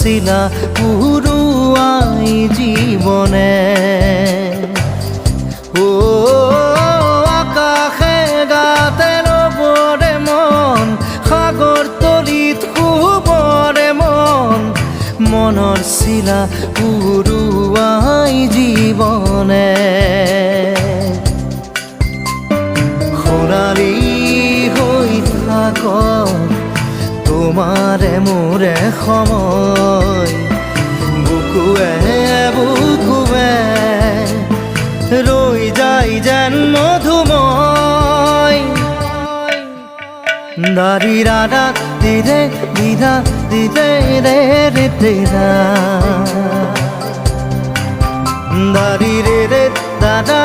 শিলা পুরুয়াই জীবনে ও আকাশে গাতে রবরে মন সাগর তলিত শুবরে মন মনৰ শিলা পুরুয়াই জীবনে সোণালী হৈ থাক তোমাৰে মোৰে সময় বুকুৱে বুকুৱে ৰৈ যায় যেন মধুময় দাৰি ৰাধা দিদে দিদা দিদে ৰে ৰে দিদা দাৰি ৰে ৰে দাদা